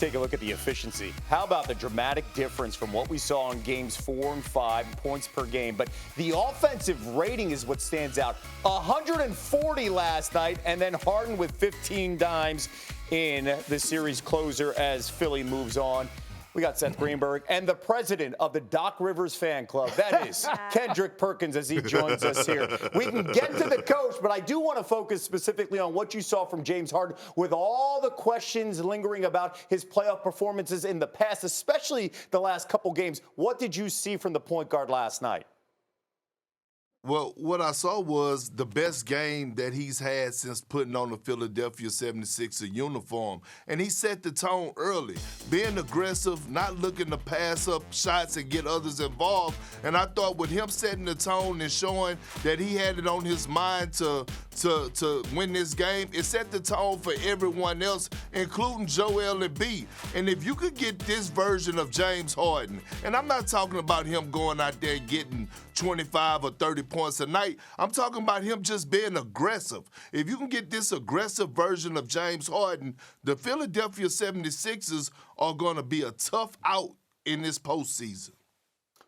Take a look at the efficiency. How about the dramatic difference from what we saw in games 4 and 5 in points per game? But the offensive rating is what stands out. 140 last night, and then Harden with 15 dimes in the series closer as Philly moves on. We got Seth Greenberg and the president of the Doc Rivers fan club. That is Kendrick Perkins as he joins us here. We can get to the coach, but I do want to focus specifically on what you saw from James Harden with all the questions lingering about his playoff performances in the past, especially the last couple games. What did you see from the point guard last night? Well, what I saw was the best game that he's had since putting on the Philadelphia 76er uniform. And he set the tone early, being aggressive, not looking to pass up shots and get others involved. And I thought with him setting the tone and showing that he had it on his mind to win this game, it set the tone for everyone else, including Joel Embiid. And if you could get this version of James Harden, and I'm not talking about him going out there getting 25 or 30 points a night. I'm talking about him just being aggressive. If you can get this aggressive version of James Harden, the Philadelphia 76ers are going to be a tough out in this postseason.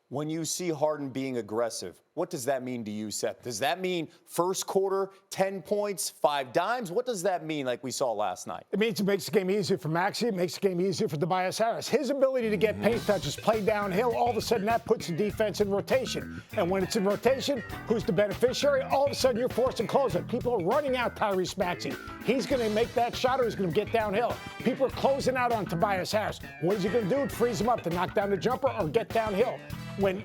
When you see Harden being aggressive, what does that mean to you, Seth? Does that mean first quarter, 10 points, 5 dimes? What does that mean like we saw last night? It means it makes the game easier for Maxey. It makes the game easier for Tobias Harris. His ability to get paint touches, play downhill, all of a sudden that puts the defense in rotation. And when it's in rotation, who's the beneficiary? All of a sudden you're forced to close it. People are running out Tyrese Maxey. He's going to make that shot or he's going to get downhill. People are closing out on Tobias Harris. What is he going to do? Freeze him up to knock down the jumper or get downhill. When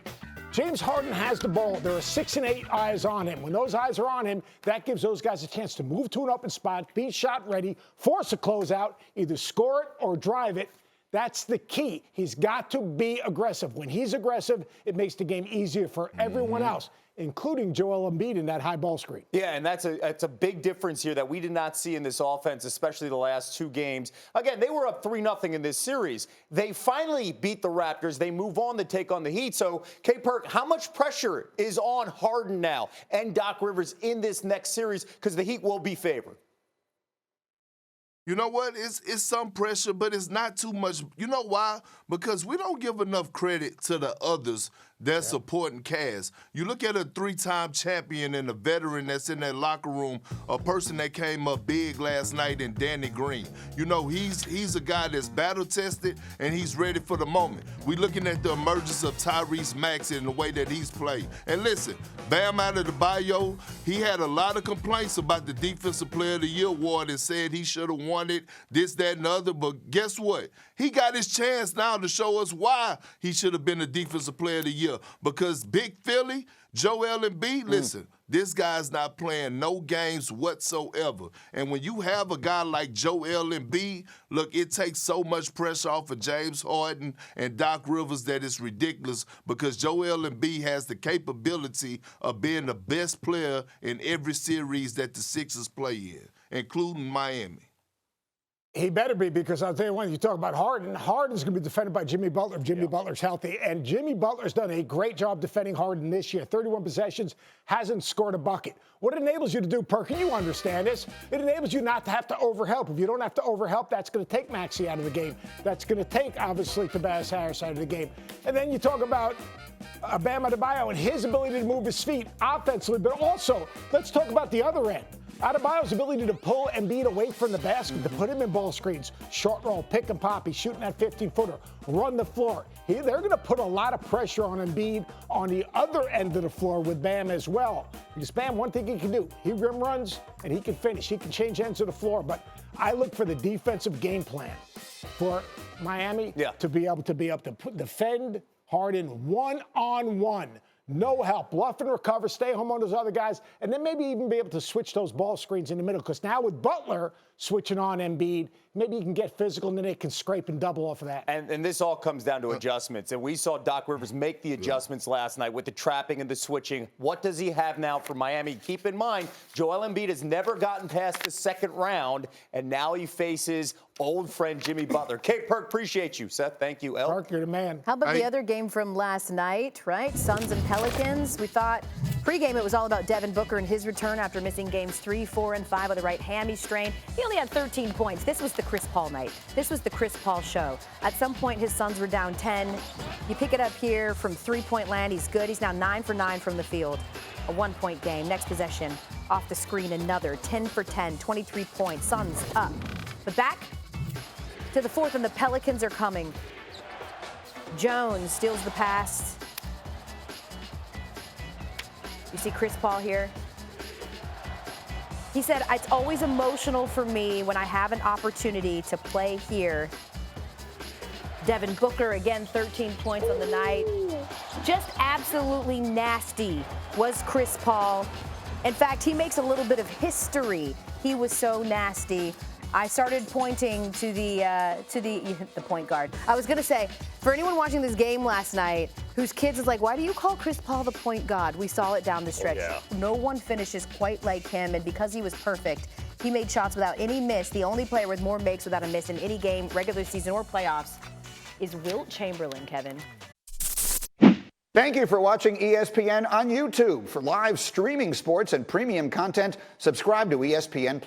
James Harden has the ball, there are 6 and 8 eyes on him. When those eyes are on him, that gives those guys a chance to move to an open spot, be shot ready, force a closeout, either score it or drive it. That's the key. He's got to be aggressive. When he's aggressive, it makes the game easier for everyone else, including Joel Embiid in that high ball screen. Yeah, and that's a big difference here that we did not see in this offense, especially the last 2 games. Again, they were up 3-0 in this series. They finally beat the Raptors. They move on to take on the Heat. So, Perk, how much pressure is on Harden now and Doc Rivers in this next series? Because the Heat will be favored. You know what? It's some pressure, but it's not too much. You know why? Because we don't give enough credit to the others that's supporting Cavs. You look at a 3-time champion and a veteran that's in that locker room, a person that came up big last night in Danny Green. You know, he's a guy that's battle-tested, and he's ready for the moment. We're looking at the emergence of Tyrese Maxey and the way that he's played. And listen, Bam Adebayo, he had a lot of complaints about the Defensive Player of the Year award and said he should have won it, this, that, and the other. But guess what? He got his chance now to show us why he should have been the Defensive Player of the Year. Because Big Philly, Joel Embiid, listen, this guy's not playing no games whatsoever. And when you have a guy like Joel Embiid, look, it takes so much pressure off of James Harden and Doc Rivers that it's ridiculous, because Joel Embiid has the capability of being the best player in every series that the Sixers play in, including Miami. He better be, because I'll tell you one, you talk about Harden. Harden's going to be defended by Jimmy Butler if Jimmy Butler's healthy. And Jimmy Butler's done a great job defending Harden this year. 31 possessions, hasn't scored a bucket. What it enables you to do, Perk, and you understand this, it enables you not to have to overhelp. If you don't have to overhelp, that's going to take Maxey out of the game. That's going to take, obviously, Tobias Harris out of the game. And then you talk about Bam Adebayo and his ability to move his feet offensively, but also, let's talk about the other end. Adebayo's ability to pull Embiid away from the basket, to put him in ball screens, short roll, pick and pop, he's shooting that 15-footer, run the floor. They're going to put a lot of pressure on Embiid on the other end of the floor with Bam as well. Because Bam, one thing he can do, he rim runs and he can finish. He can change ends of the floor. But I look for the defensive game plan for Miami to be able to defend Harden one-on-one. No help. Bluff and recover, stay home on those other guys, and then maybe even be able to switch those ball screens in the middle. Because now with Butler switching on Embiid, maybe you can get physical, and then they can scrape and double off of that. And this all comes down to adjustments. And we saw Doc Rivers make the adjustments last night with the trapping and the switching. What does he have now for Miami? Keep in mind, Joel Embiid has never gotten past the second round, and now he faces old friend Jimmy Butler. Perk, appreciate you. Seth, thank you. El? Perk, you're the man. How about the other game from last night, right? Suns and Pelicans. We thought pregame it was all about Devin Booker and his return after missing games 3, 4, and 5 with a right hammy strain. He only had 13 points. This was the Chris Paul night. This was the Chris Paul show. At some point, his Suns were down 10. You pick it up here from three-point land. He's good. He's now 9 for 9 from the field. A 1-point game. Next possession, off the screen, another 10 for 10, 23 points. Suns up. But back to the fourth, and the Pelicans are coming. Jones steals the pass. You see Chris Paul here? He said, it's always emotional for me when I have an opportunity to play here. Devin Booker, again, 13 points on the night. Just absolutely nasty was Chris Paul. In fact, he makes a little bit of history. He was so nasty. I started pointing to the point guard. I was going to say, for anyone watching this game last night whose kids is like, why do you call Chris Paul the point guard? We saw it down the stretch. Yeah. No one finishes quite like him, and because he was perfect, he made shots without any miss. The only player with more makes without a miss in any game, regular season or playoffs, is Wilt Chamberlain, Kevin. Thank you for watching ESPN on YouTube. For live streaming sports and premium content, subscribe to ESPN+.